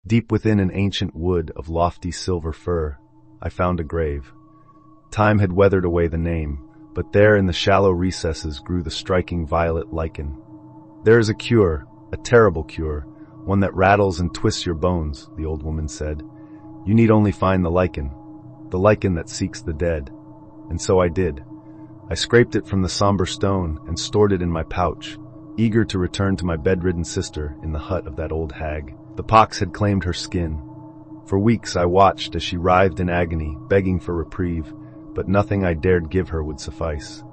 Deep within an ancient wood of lofty silver fir, I found a grave. Time had weathered away the name, but there in the shallow recesses grew the striking violet lichen. There is a cure, a terrible cure, one that rattles and twists your bones, the old woman said. You need only find the lichen that seeks the dead. And so I did. I scraped it from the somber stone and stored it in my pouch, eager to return to my bedridden sister in the hut of that old hag. The pox had claimed her skin. For weeks I watched as she writhed in agony, begging for reprieve, but nothing I dared give her would suffice.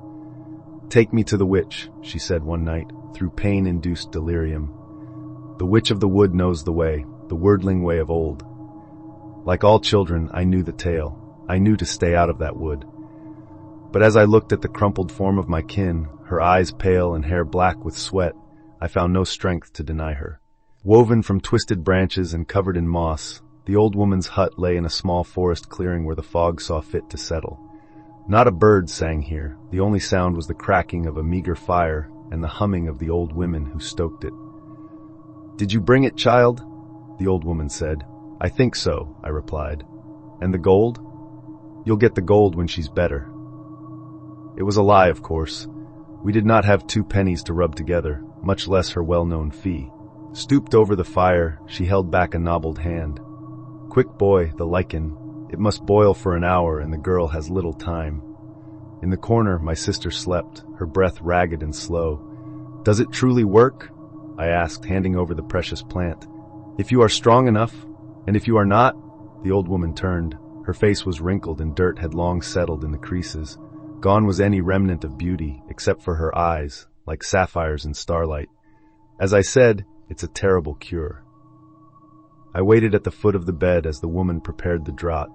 Take me to the witch, she said one night, through pain-induced delirium. The witch of the wood knows the way, the wordling way of old. Like all children, I knew the tale. I knew to stay out of that wood. But as I looked at the crumpled form of my kin, her eyes pale and hair black with sweat, I found no strength to deny her. Woven from twisted branches and covered in moss, the old woman's hut lay in a small forest clearing where the fog saw fit to settle. Not a bird sang here. The only sound was the cracking of a meager fire and the humming of the old women who stoked it. Did you bring it, child? The old woman said. I think so, I replied. And the gold? You'll get the gold when she's better. It was a lie, of course. We did not have 2 pennies to rub together, much less her well-known fee. Stooped over the fire, she held back a knobbled hand. Quick, boy, the lichen. It must boil for an hour, and the girl has little time. In the corner, my sister slept, her breath ragged and slow. Does it truly work? I asked, handing over the precious plant. If you are strong enough, and if you are not, the old woman turned. Her face was wrinkled and dirt had long settled in the creases. Gone was any remnant of beauty, except for her eyes, like sapphires in starlight. As I said, it's a terrible cure. I waited at the foot of the bed as the woman prepared the draught,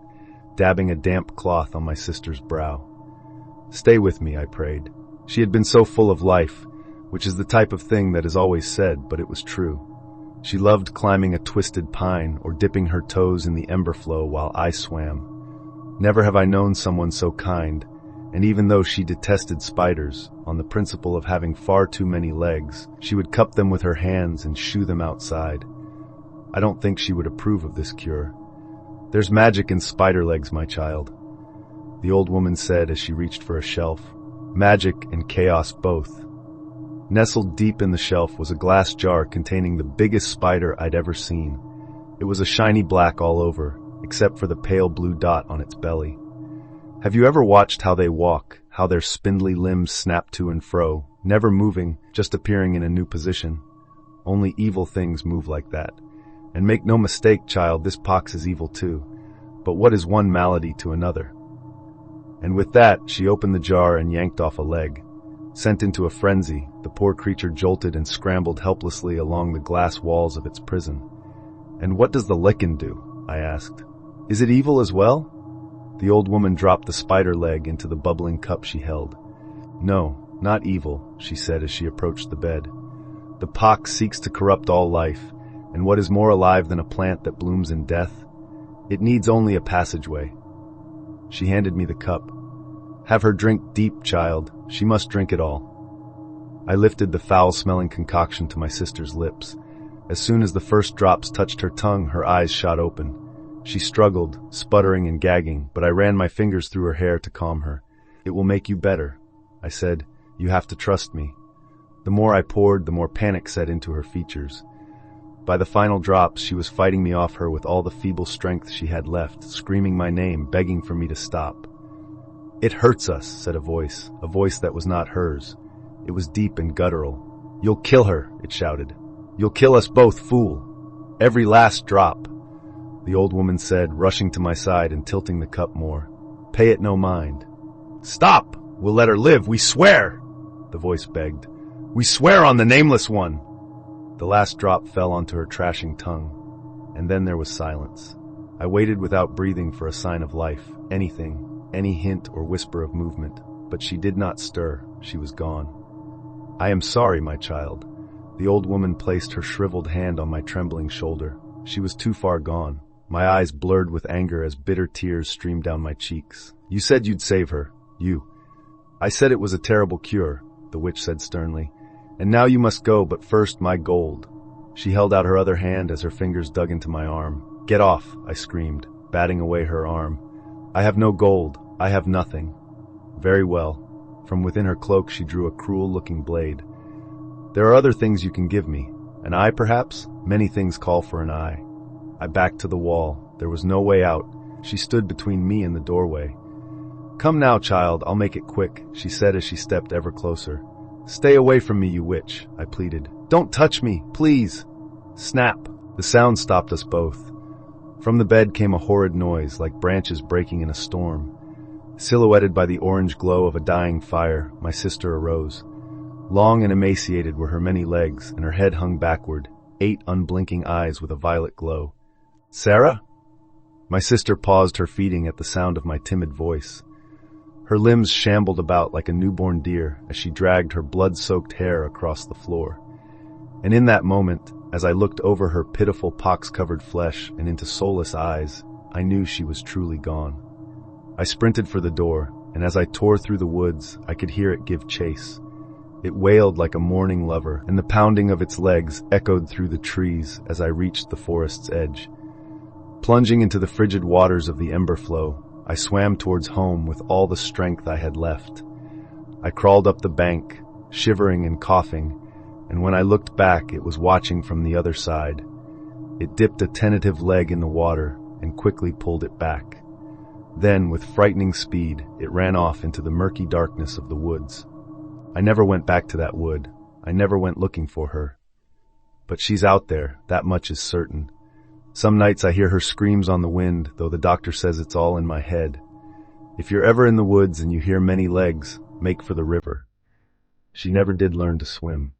dabbing a damp cloth on my sister's brow. Stay with me, I prayed. She had been so full of life, which is the type of thing that is always said, but it was true. She loved climbing a twisted pine or dipping her toes in the ember flow while I swam. Never have I known someone so kind, and even though she detested spiders, on the principle of having far too many legs, she would cup them with her hands and shoo them outside. I don't think she would approve of this cure. There's magic in spider legs, my child, the old woman said as she reached for a shelf. Magic and chaos both. Nestled deep in the shelf was a glass jar containing the biggest spider I'd ever seen. It was a shiny black all over, except for the pale blue dot on its belly. Have you ever watched how they walk, how their spindly limbs snap to and fro, never moving, just appearing in a new position? Only evil things move like that. And make no mistake, child, this pox is evil too. But what is one malady to another? And with that, she opened the jar and yanked off a leg. Sent into a frenzy, the poor creature jolted and scrambled helplessly along the glass walls of its prison. And what does the lichen do? I asked. Is it evil as well? The old woman dropped the spider leg into the bubbling cup she held. No, not evil, she said as she approached the bed. The pox seeks to corrupt all life, and what is more alive than a plant that blooms in death? It needs only a passageway. She handed me the cup. Have her drink deep, child. She must drink it all. I lifted the foul-smelling concoction to my sister's lips. As soon as the first drops touched her tongue, her eyes shot open. She struggled, sputtering and gagging, but I ran my fingers through her hair to calm her. It will make you better, I said. You have to trust me. The more I poured, the more panic set into her features. By the final drops, she was fighting me off her with all the feeble strength she had left, screaming my name, begging for me to stop. It hurts us, said a voice that was not hers. It was deep and guttural. You'll kill her, it shouted. You'll kill us both, fool. Every last drop. The old woman said, rushing to my side and tilting the cup more. Pay it no mind. Stop! We'll let her live, we swear! The voice begged. We swear on the Nameless One! The last drop fell onto her trashing tongue, and then there was silence. I waited without breathing for a sign of life, anything, any hint or whisper of movement, but she did not stir. She was gone. I am sorry, my child. The old woman placed her shriveled hand on my trembling shoulder. She was too far gone. My eyes blurred with anger as bitter tears streamed down my cheeks. You said you'd save her. You. I said it was a terrible cure, the witch said sternly. And now you must go, but first my gold. She held out her other hand as her fingers dug into my arm. "Get off," I screamed, batting away her arm. "I have no gold. I have nothing." "Very well." From within her cloak she drew a cruel-looking blade. "There are other things you can give me. An eye, perhaps? Many things call for an eye." I backed to the wall. There was no way out. She stood between me and the doorway. "Come now, child, I'll make it quick," she said as she stepped ever closer. "Stay away from me, you witch," I pleaded. "Don't touch me, please." Snap! The sound stopped us both. From the bed came a horrid noise, like branches breaking in a storm. Silhouetted by the orange glow of a dying fire, my sister arose. Long and emaciated were her many legs, and her head hung backward, 8 unblinking eyes with a violet glow. "Sarah?" My sister paused her feeding at the sound of my timid voice. Her limbs shambled about like a newborn deer as she dragged her blood-soaked hair across the floor. And in that moment, as I looked over her pitiful pox-covered flesh and into soulless eyes, I knew she was truly gone. I sprinted for the door, and as I tore through the woods, I could hear it give chase. It wailed like a mourning lover, and the pounding of its legs echoed through the trees as I reached the forest's edge. Plunging into the frigid waters of the ember flow, I swam towards home with all the strength I had left. I crawled up the bank, shivering and coughing, and when I looked back, it was watching from the other side. It dipped a tentative leg in the water and quickly pulled it back. Then, with frightening speed, it ran off into the murky darkness of the woods. I never went back to that wood. I never went looking for her. But she's out there, that much is certain. Some nights I hear her screams on the wind, though the doctor says it's all in my head. If you're ever in the woods and you hear many legs, make for the river. She never did learn to swim.